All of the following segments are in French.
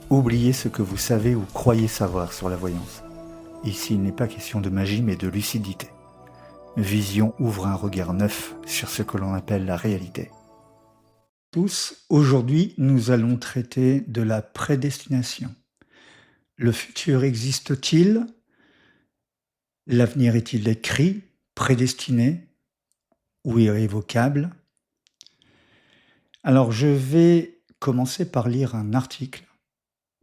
Oubliez ce que vous savez ou croyez savoir sur la voyance. Ici, il n'est pas question de magie, mais de lucidité. Vision ouvre un regard neuf sur ce que l'on appelle la réalité. Tous, aujourd'hui, nous allons traiter de la prédestination. Le futur existe-t-il? L'avenir est-il écrit, prédestiné ou irrévocable? Alors, je vais commencer par lire un article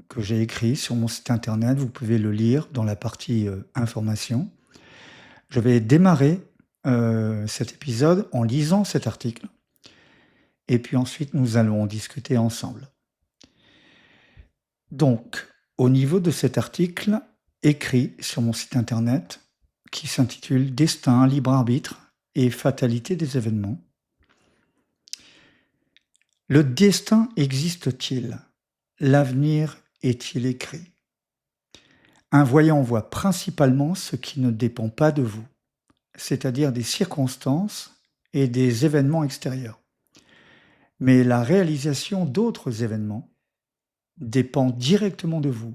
que j'ai écrit sur mon site internet. Vous pouvez le lire dans la partie information. Je vais démarrer cet épisode en lisant cet article. Et puis ensuite, nous allons en discuter ensemble. Donc, au niveau de cet article écrit sur mon site internet, qui s'intitule Destin, libre arbitre et fatalité des événements. Le destin existe-t-il? L'avenir est-il écrit? Un voyant voit principalement ce qui ne dépend pas de vous, c'est-à-dire des circonstances et des événements extérieurs. Mais la réalisation d'autres événements dépend directement de vous,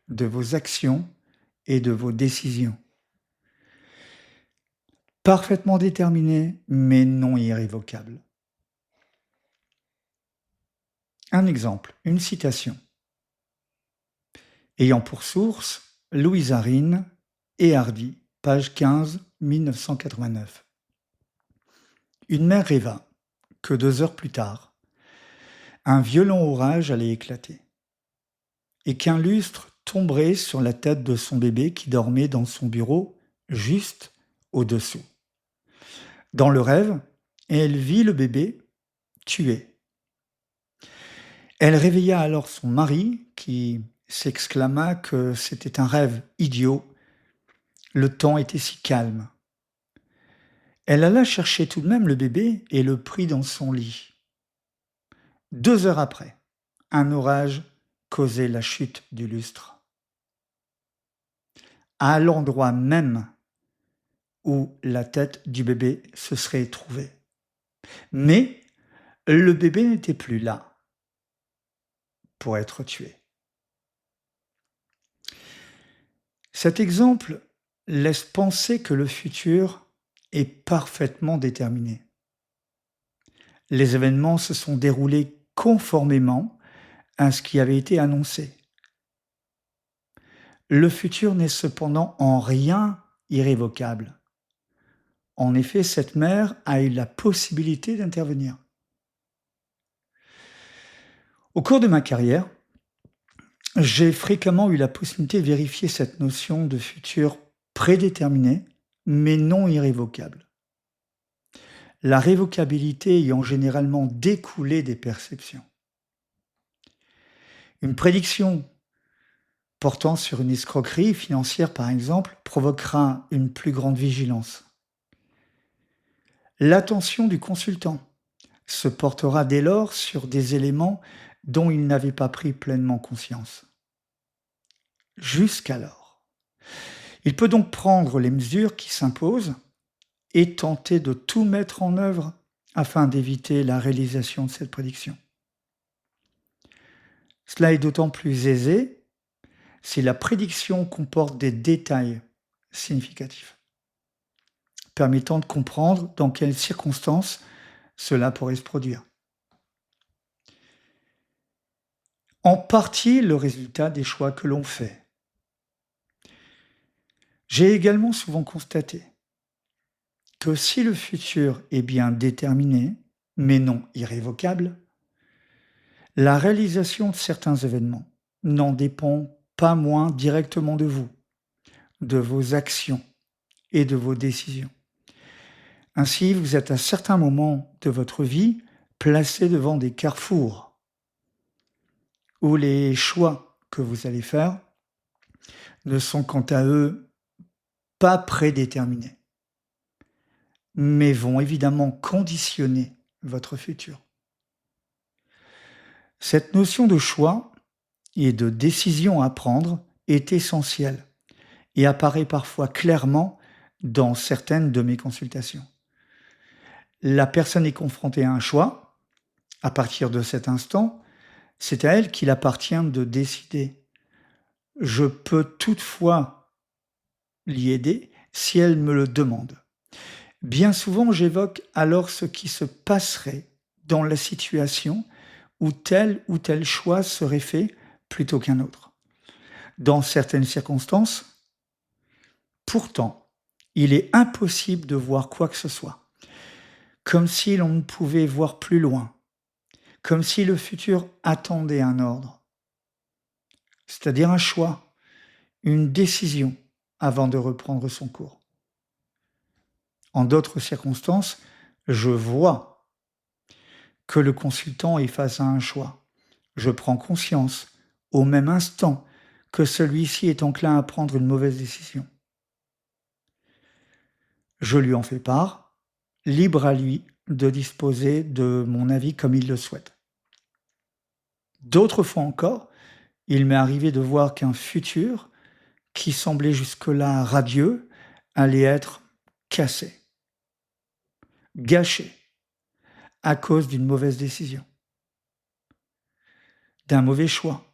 de vos actions et de vos décisions. Parfaitement déterminé, mais non irrévocable. Un exemple, une citation. Ayant pour source Louise Arine et Hardy, page 15, 1989. Une mère rêva que 2 heures plus tard, un violent orage allait éclater et qu'un lustre tomberait sur la tête de son bébé qui dormait dans son bureau juste au-dessous. Dans le rêve, elle vit le bébé tué. Elle réveilla alors son mari qui s'exclama que c'était un rêve idiot. Le temps était si calme. Elle alla chercher tout de même le bébé et le prit dans son lit. 2 heures après, un orage causait la chute du lustre. À l'endroit même où la tête du bébé se serait trouvée. Mais le bébé n'était plus là pour être tué. Cet exemple laisse penser que le futur est parfaitement déterminé. Les événements se sont déroulés conformément à ce qui avait été annoncé. Le futur n'est cependant en rien irrévocable. En effet, cette mère a eu la possibilité d'intervenir. Au cours de ma carrière, j'ai fréquemment eu la possibilité de vérifier cette notion de futur prédéterminé, mais non irrévocable. La révocabilité ayant généralement découlé des perceptions. Une prédiction portant sur une escroquerie financière, par exemple, provoquera une plus grande vigilance. L'attention du consultant se portera dès lors sur des éléments dont il n'avait pas pris pleinement conscience. Jusqu'alors. Il peut donc prendre les mesures qui s'imposent et tenter de tout mettre en œuvre afin d'éviter la réalisation de cette prédiction. Cela est d'autant plus aisé si la prédiction comporte des détails significatifs, permettant de comprendre dans quelles circonstances cela pourrait se produire. En partie le résultat des choix que l'on fait. J'ai également souvent constaté que si le futur est bien déterminé, mais non irrévocable, la réalisation de certains événements n'en dépend pas moins directement de vous, de vos actions et de vos décisions. Ainsi, vous êtes à certains moments de votre vie placé devant des carrefours où les choix que vous allez faire ne sont quant à eux pas prédéterminés, mais vont évidemment conditionner votre futur. Cette notion de choix et de décision à prendre est essentielle et apparaît parfois clairement dans certaines de mes consultations. La personne est confrontée à un choix. À partir de cet instant, C'est à elle qu'il appartient de décider. Je peux toutefois l'y aider si elle me le demande. Bien souvent, j'évoque alors ce qui se passerait dans la situation où tel ou tel choix serait fait plutôt qu'un autre. Dans certaines circonstances, pourtant, il est impossible de voir quoi que ce soit, comme si l'on ne pouvait voir plus loin, comme si le futur attendait un ordre, c'est-à-dire un choix, une décision avant de reprendre son cours. En d'autres circonstances, je vois que le consultant est face à un choix. Je prends conscience au même instant que celui-ci est enclin à prendre une mauvaise décision. Je lui en fais part, libre à lui de disposer de mon avis comme il le souhaite. D'autres fois encore, il m'est arrivé de voir qu'un futur qui semblait jusque-là radieux allait être cassé, gâché, à cause d'une mauvaise décision, d'un mauvais choix.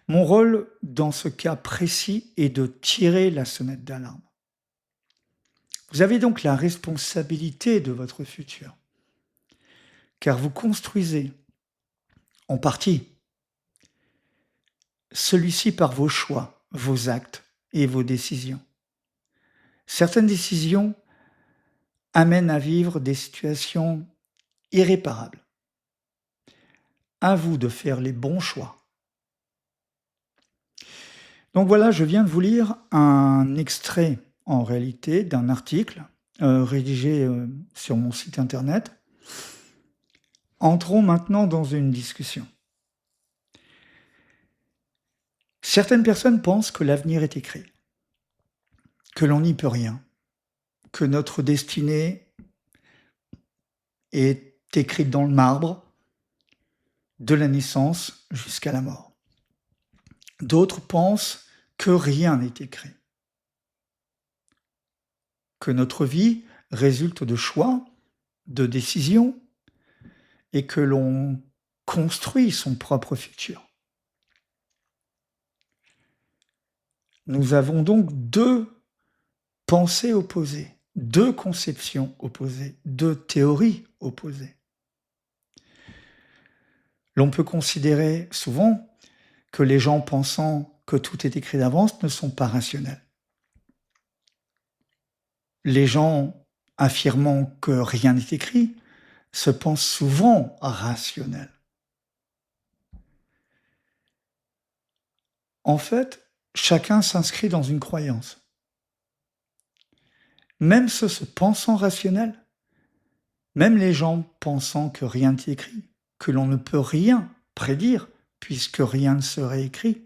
Mon rôle dans ce cas précis est de tirer la sonnette d'alarme. Vous avez donc la responsabilité de votre futur, car vous construisez, en partie, celui-ci par vos choix, vos actes et vos décisions. Certaines décisions amènent à vivre des situations irréparables. À vous de faire les bons choix. Donc voilà, je viens de vous lire un extrait, en réalité, d'un article rédigé sur mon site internet. Entrons maintenant dans une discussion. Certaines personnes pensent que l'avenir est écrit, que l'on n'y peut rien, que notre destinée est écrite dans le marbre, de la naissance jusqu'à la mort. D'autres pensent que rien n'est écrit, que notre vie résulte de choix, de décisions, et que l'on construit son propre futur. Nous avons donc deux pensées opposées, deux conceptions opposées, deux théories opposées. L'on peut considérer souvent que les gens pensant que tout est écrit d'avance ne sont pas rationnels. Les gens affirmant que rien n'est écrit se pensent souvent rationnels. En fait, chacun s'inscrit dans une croyance. Même ceux se pensant rationnels, même les gens pensant que rien n'est écrit, que l'on ne peut rien prédire puisque rien ne serait écrit,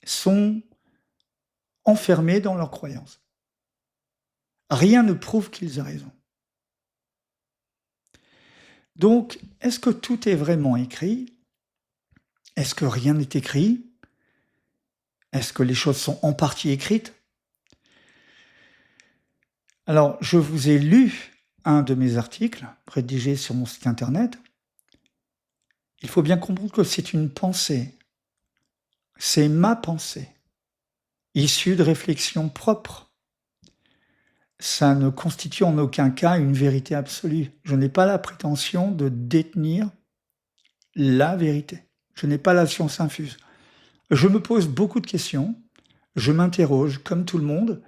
sont enfermés dans leurs croyances. Rien ne prouve qu'ils aient raison. Donc, est-ce que tout est vraiment écrit? Est-ce que rien n'est écrit? Est-ce que les choses sont en partie écrites? Alors, je vous ai lu un de mes articles rédigé sur mon site internet. Il faut bien comprendre que c'est une pensée. C'est ma pensée, issue de réflexions propres. Ça ne constitue en aucun cas une vérité absolue. Je n'ai pas la prétention de détenir la vérité. Je n'ai pas la science infuse. Je me pose beaucoup de questions, je m'interroge comme tout le monde,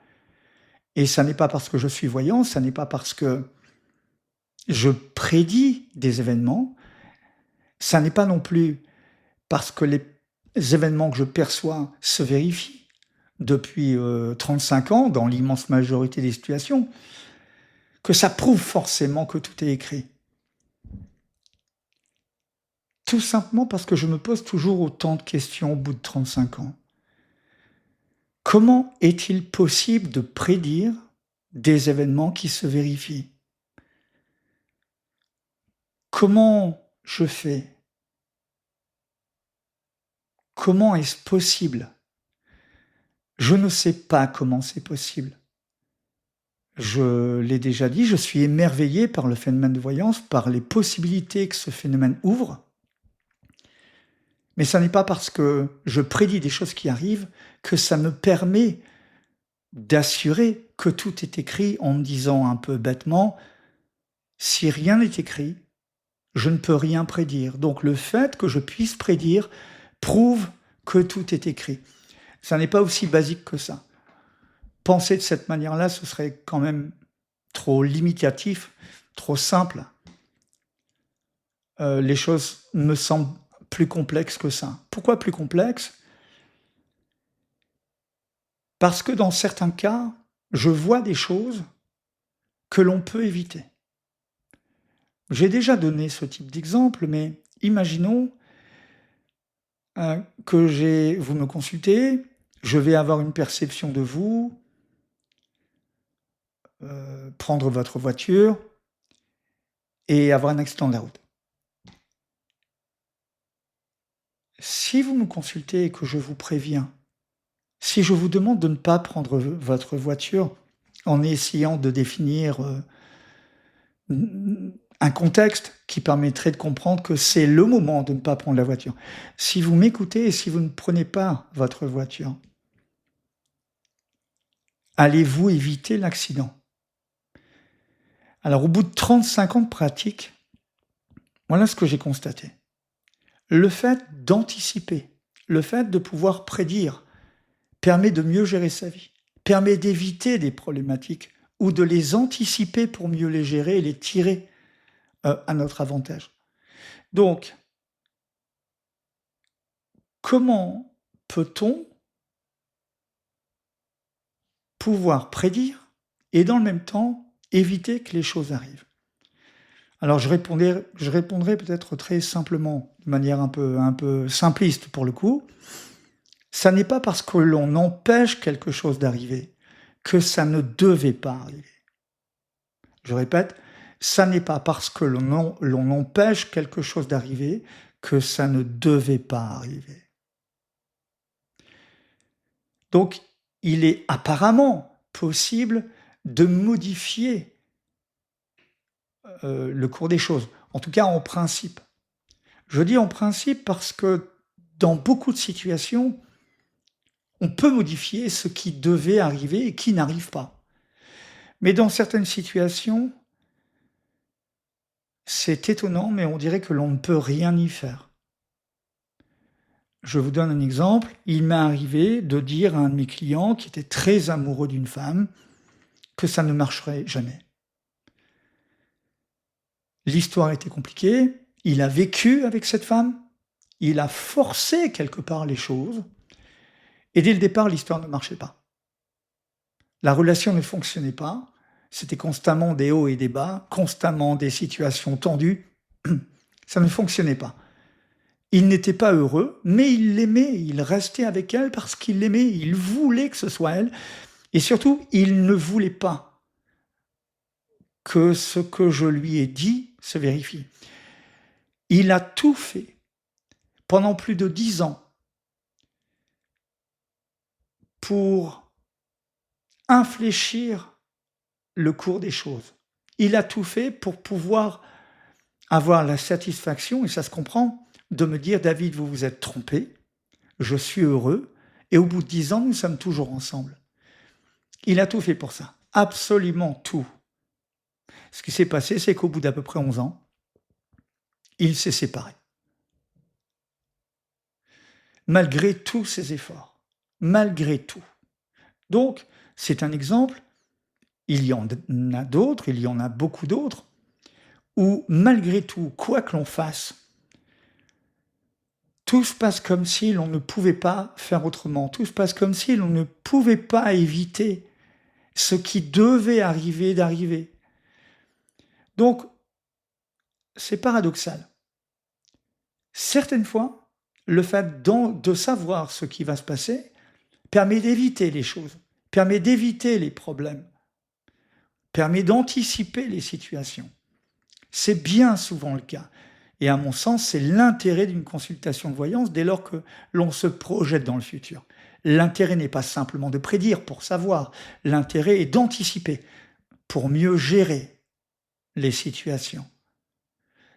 et ça n'est pas parce que je suis voyant, ça n'est pas parce que je prédis des événements, ça n'est pas non plus parce que les événements que je perçois se vérifient depuis 35 ans, dans l'immense majorité des situations, que ça prouve forcément que tout est écrit. Tout simplement parce que je me pose toujours autant de questions au bout de 35 ans. Comment est-il possible de prédire des événements qui se vérifient? Comment je fais? Comment est-ce possible? Je ne sais pas comment c'est possible. Je l'ai déjà dit, je suis émerveillé par le phénomène de voyance, par les possibilités que ce phénomène ouvre. Mais ça n'est pas parce que je prédis des choses qui arrivent que ça me permet d'assurer que tout est écrit en me disant un peu bêtement: «Si rien n'est écrit, je ne peux rien prédire». Donc le fait que je puisse prédire prouve que tout est écrit. Ça n'est pas aussi basique que ça. Penser de cette manière-là, ce serait quand même trop limitatif, trop simple. Les choses me semblent plus complexes que ça. Pourquoi plus complexes? Parce que dans certains cas, je vois des choses que l'on peut éviter. J'ai déjà donné ce type d'exemple, mais imaginons, que vous me consultez, je vais avoir une perception de vous, prendre votre voiture et avoir un accident de la route. Si vous me consultez et que je vous préviens, si je vous demande de ne pas prendre votre voiture en essayant de définir, un contexte qui permettrait de comprendre que c'est le moment de ne pas prendre la voiture. Si vous m'écoutez et si vous ne prenez pas votre voiture, allez-vous éviter l'accident? Alors au bout de 35 ans de pratique, voilà ce que j'ai constaté. Le fait d'anticiper, le fait de pouvoir prédire permet de mieux gérer sa vie, permet d'éviter des problématiques ou de les anticiper pour mieux les gérer et les tirer, à notre avantage. Donc, comment peut-on pouvoir prédire et dans le même temps éviter que les choses arrivent? Alors je répondrai peut-être très simplement, de manière un peu simpliste pour le coup. Ça n'est pas parce que l'on empêche quelque chose d'arriver que ça ne devait pas arriver. Je répète, ça n'est pas parce que l'on empêche quelque chose d'arriver que ça ne devait pas arriver. Donc, il est apparemment possible de modifier, le cours des choses, en tout cas en principe. Je dis en principe parce que dans beaucoup de situations, on peut modifier ce qui devait arriver et qui n'arrive pas. Mais dans certaines situations, c'est étonnant, mais on dirait que l'on ne peut rien y faire. Je vous donne un exemple. Il m'est arrivé de dire à un de mes clients qui était très amoureux d'une femme que ça ne marcherait jamais. L'histoire était compliquée, il a vécu avec cette femme, il a forcé quelque part les choses et dès le départ, l'histoire ne marchait pas. La relation ne fonctionnait pas, c'était constamment des hauts et des bas, constamment des situations tendues, ça ne fonctionnait pas. Il n'était pas heureux, mais il l'aimait, il restait avec elle parce qu'il l'aimait, il voulait que ce soit elle et surtout, il ne voulait pas que ce que je lui ai dit se vérifie. Il a tout fait pendant plus de 10 ans pour infléchir le cours des choses. Il a tout fait pour pouvoir avoir la satisfaction, et ça se comprend, de me dire: «David, vous vous êtes trompé, je suis heureux et au bout de 10 ans, nous sommes toujours ensemble». Il a tout fait pour ça, absolument tout. Ce qui s'est passé, c'est qu'au bout d'à peu près 11 ans, il s'est séparé. Malgré tous ses efforts, malgré tout. Donc, c'est un exemple, il y en a d'autres, il y en a beaucoup d'autres, où malgré tout, quoi que l'on fasse, tout se passe comme si l'on ne pouvait pas faire autrement. Tout se passe comme si l'on ne pouvait pas éviter ce qui devait arriver d'arriver. Donc, c'est paradoxal. Certaines fois, le fait de savoir ce qui va se passer permet d'éviter les choses, permet d'éviter les problèmes, permet d'anticiper les situations. C'est bien souvent le cas. Et à mon sens, c'est l'intérêt d'une consultation de voyance dès lors que l'on se projette dans le futur. L'intérêt n'est pas simplement de prédire pour savoir, l'intérêt est d'anticiper pour mieux gérer les situations.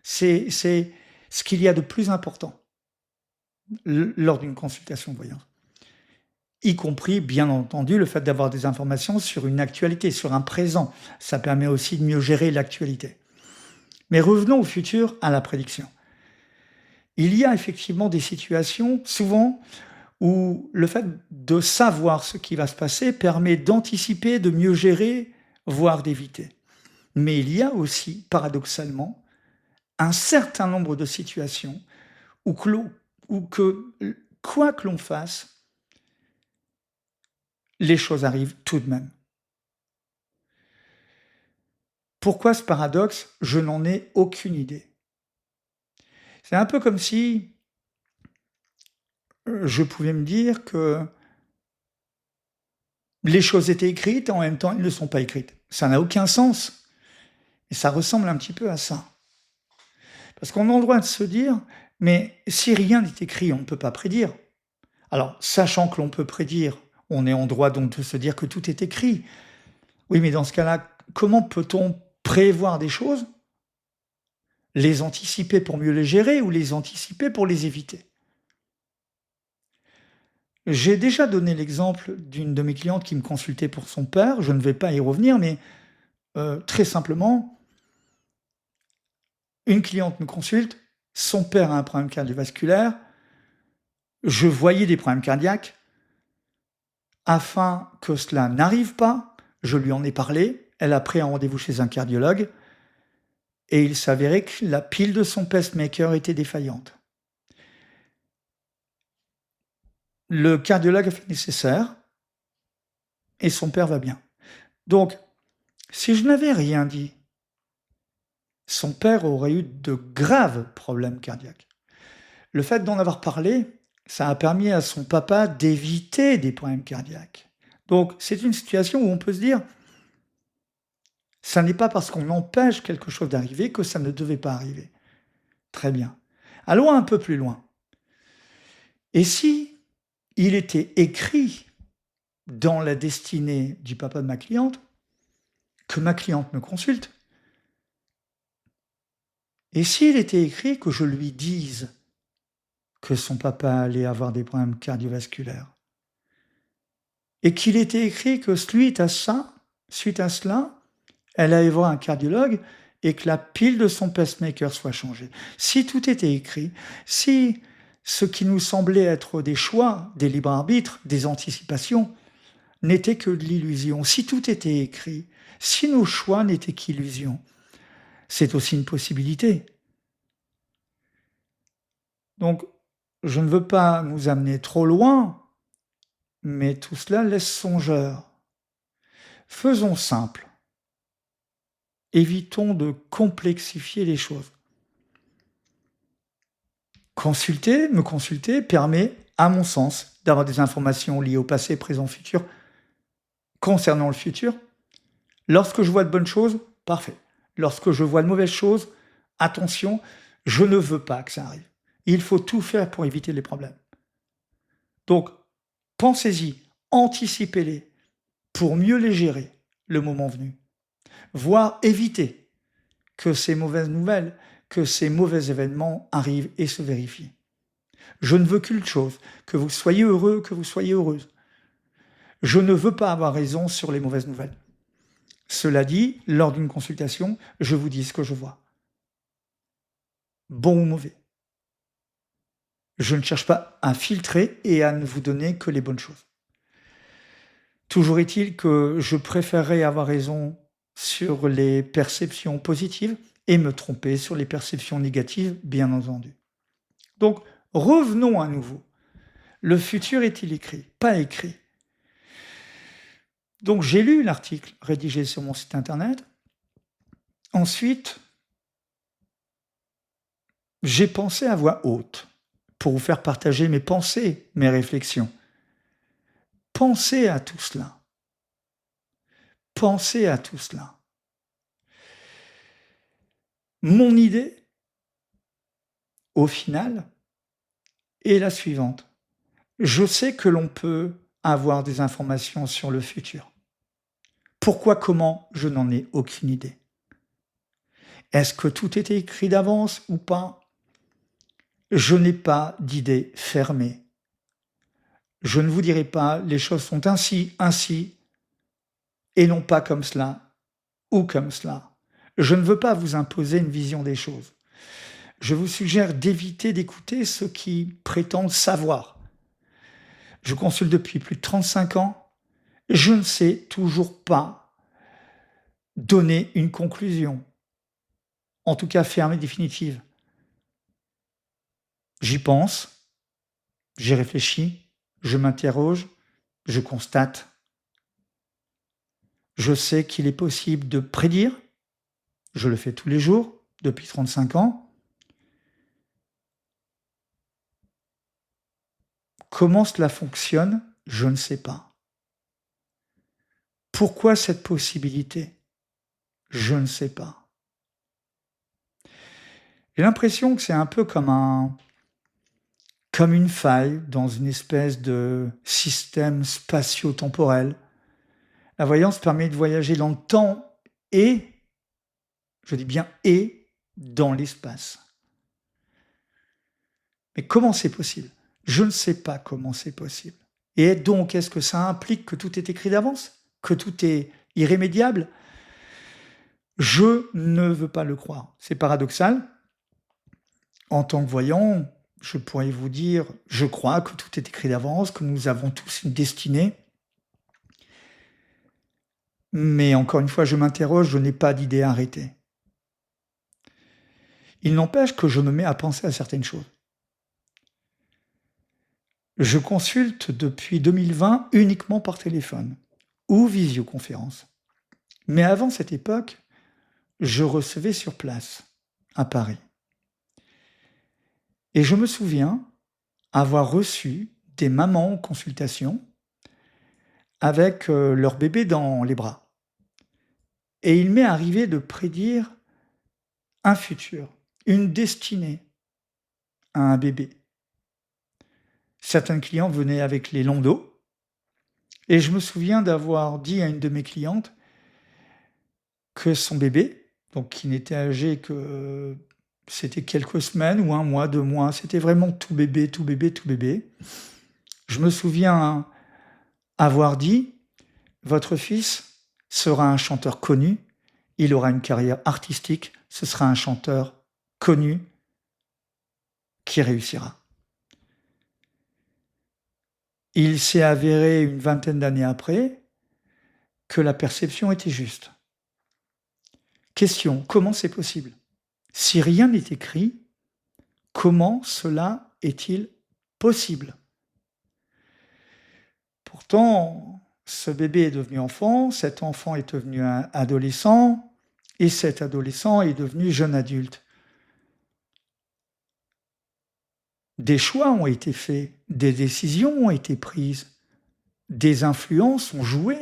C'est ce qu'il y a de plus important. lors d'une consultation de voyance. Y compris, bien entendu, le fait d'avoir des informations sur une actualité, sur un présent. Ça permet aussi de mieux gérer l'actualité. Mais revenons au futur, à la prédiction. Il y a effectivement des situations, souvent, où le fait de savoir ce qui va se passer permet d'anticiper, de mieux gérer, voire d'éviter. Mais il y a aussi, paradoxalement, un certain nombre de situations où quoi que l'on fasse, les choses arrivent tout de même. Pourquoi ce paradoxe? Je n'en ai aucune idée. C'est un peu comme si je pouvais me dire que les choses étaient écrites et en même temps elles ne sont pas écrites. Ça n'a aucun sens. Et ça ressemble un petit peu à ça. Parce qu'on a le droit de se dire, mais si rien n'est écrit, on ne peut pas prédire. Alors, sachant que l'on peut prédire, on est en droit donc de se dire que tout est écrit. Oui, mais dans ce cas-là, comment peut-on prévoir des choses, les anticiper pour mieux les gérer ou les anticiper pour les éviter? J'ai déjà donné l'exemple d'une de mes clientes qui me consultait pour son père, je ne vais pas y revenir, mais très simplement, une cliente me consulte, son père a un problème cardiovasculaire, je voyais des problèmes cardiaques. Afin que cela n'arrive pas, je lui en ai parlé, elle a pris un rendez-vous chez un cardiologue et il s'avérait que la pile de son pacemaker était défaillante. Le cardiologue a fait le nécessaire et son père va bien. Donc, si je n'avais rien dit, son père aurait eu de graves problèmes cardiaques. Le fait d'en avoir parlé, ça a permis à son papa d'éviter des problèmes cardiaques. Donc, c'est une situation où on peut se dire, ça n'est pas parce qu'on empêche quelque chose d'arriver que ça ne devait pas arriver. Très bien. Allons un peu plus loin. Et si il était écrit dans la destinée du papa de ma cliente que ma cliente me consulte, et s'il était écrit que je lui dise que son papa allait avoir des problèmes cardiovasculaires, et qu'il était écrit que suite à cela, elle allait voir un cardiologue et que la pile de son pacemaker soit changée. Si tout était écrit, si ce qui nous semblait être des choix, des libres arbitres, des anticipations, n'était que de l'illusion, si tout était écrit, si nos choix n'étaient qu'illusions, c'est aussi une possibilité. Donc, je ne veux pas nous amener trop loin, mais tout cela laisse songeur. Faisons simple. Évitons de complexifier les choses. Me consulter permet, à mon sens, d'avoir des informations liées au passé, présent, futur, concernant le futur. Lorsque je vois de bonnes choses, parfait. Lorsque je vois de mauvaises choses, attention, je ne veux pas que ça arrive. Il faut tout faire pour éviter les problèmes. Donc, pensez-y, anticipez-les pour mieux les gérer le moment venu, voire éviter que ces mauvaises nouvelles, que ces mauvais événements arrivent et se vérifient. Je ne veux qu'une chose, que vous soyez heureux, que vous soyez heureuse. Je ne veux pas avoir raison sur les mauvaises nouvelles. Cela dit, lors d'une consultation, je vous dis ce que je vois. Bon ou mauvais. Je ne cherche pas à filtrer et à ne vous donner que les bonnes choses. Toujours est-il que je préférerais avoir raison sur les perceptions positives et me tromper sur les perceptions négatives, bien entendu. Donc, revenons à nouveau. Le futur est-il écrit? Pas écrit. Donc, j'ai lu l'article rédigé sur mon site internet. Ensuite, j'ai pensé à voix haute pour vous faire partager mes pensées, mes réflexions. Pensez à tout cela. Pensez à tout cela. Mon idée, au final, est la suivante. Je sais que l'on peut avoir des informations sur le futur. Pourquoi, comment, je n'en ai aucune idée. Est-ce que tout était écrit d'avance ou pas? Je n'ai pas d'idée fermée. Je ne vous dirai pas les choses sont ainsi, ainsi, et non pas comme cela ou comme cela. Je ne veux pas vous imposer une vision des choses. Je vous suggère d'éviter d'écouter ceux qui prétendent savoir. Je consulte depuis plus de 35 ans. Je ne sais toujours pas donner une conclusion, en tout cas ferme et définitive. J'y pense, j'y réfléchis, je m'interroge, je constate. Je sais qu'il est possible de prédire, je le fais tous les jours depuis 35 ans. Comment cela fonctionne, je ne sais pas. Pourquoi cette possibilité? Je ne sais pas. J'ai l'impression que c'est un peu comme une faille dans une espèce de système spatio-temporel. La voyance permet de voyager dans le temps et, je dis bien et, dans l'espace. Mais comment c'est possible? Je ne sais pas comment c'est possible. Et donc, est-ce que ça implique que tout est écrit d'avance? Que tout est irrémédiable? Je ne veux pas le croire. C'est paradoxal. En tant que voyant, je pourrais vous dire, je crois que tout est écrit d'avance, que nous avons tous une destinée. Mais encore une fois, je m'interroge, je n'ai pas d'idée arrêtée. Il n'empêche que je me mets à penser à certaines choses. Je consulte depuis 2020 uniquement par téléphone ou visioconférence. Mais avant cette époque, je recevais sur place, à Paris. Et je me souviens avoir reçu des mamans en consultation avec leur bébé dans les bras. Et il m'est arrivé de prédire un futur, une destinée à un bébé. Certains clients venaient avec les landaux, et je me souviens d'avoir dit à une de mes clientes que son bébé, donc qui n'était âgé que c'était quelques semaines ou 1 mois, 2 mois, c'était vraiment tout bébé, tout bébé, tout bébé. Je me souviens avoir dit: «Votre fils sera un chanteur connu, il aura une carrière artistique, ce sera un chanteur connu qui réussira». Il s'est avéré une vingtaine d'années après que la perception était juste. Question, comment c'est possible? Si rien n'est écrit, comment cela est-il possible? Pourtant, ce bébé est devenu enfant, cet enfant est devenu un adolescent, et cet adolescent est devenu jeune adulte. Des choix ont été faits, des décisions ont été prises, des influences ont joué.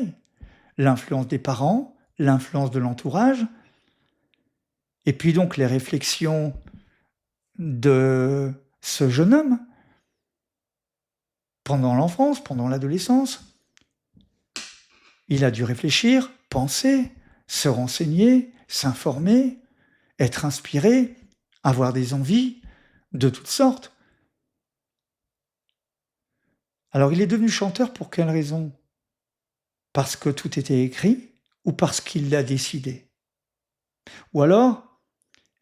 L'influence des parents, l'influence de l'entourage, et puis donc les réflexions de ce jeune homme pendant l'enfance, pendant l'adolescence. Il a dû réfléchir, penser, se renseigner, s'informer, être inspiré, avoir des envies de toutes sortes. Alors il est devenu chanteur pour quelle raison? Parce que tout était écrit ou parce qu'il l'a décidé? Ou alors,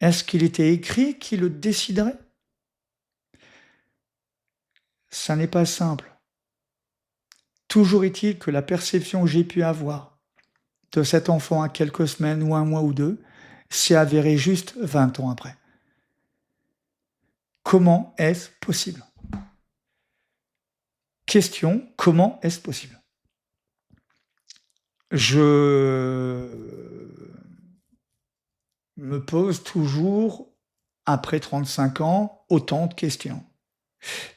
est-ce qu'il était écrit qui le déciderait? Ça n'est pas simple. Toujours est-il que la perception que j'ai pu avoir de cet enfant à quelques semaines ou 1 mois ou 2 s'est avérée juste 20 ans après. Comment est-ce possible? Question, comment est-ce possible? Je me pose toujours, après 35 ans, autant de questions.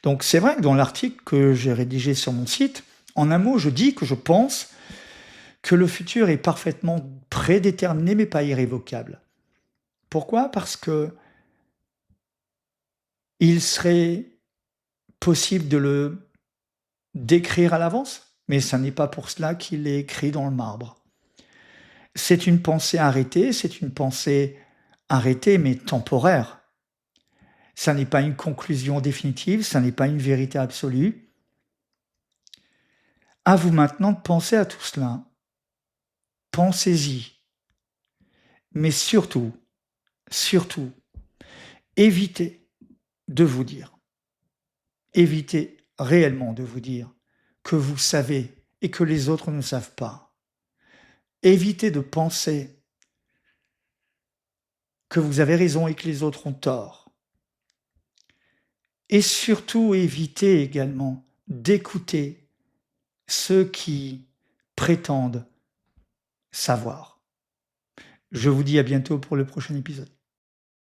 Donc c'est vrai que dans l'article que j'ai rédigé sur mon site, en un mot, je dis que je pense que le futur est parfaitement prédéterminé, mais pas irrévocable. Pourquoi? Parce que il serait possible de le décrire à l'avance, mais ça n'est pas pour cela qu'il est écrit dans le marbre. C'est une pensée arrêtée mais temporaire. Ça n'est pas une conclusion définitive, ça n'est pas une vérité absolue. À vous maintenant de penser à tout cela. Pensez-y. Mais surtout, évitez de vous dire, évitez réellement de vous dire que vous savez et que les autres ne savent pas. Évitez de penser que vous avez raison et que les autres ont tort. Et surtout, évitez également d'écouter ceux qui prétendent savoir. Je vous dis à bientôt pour le prochain épisode.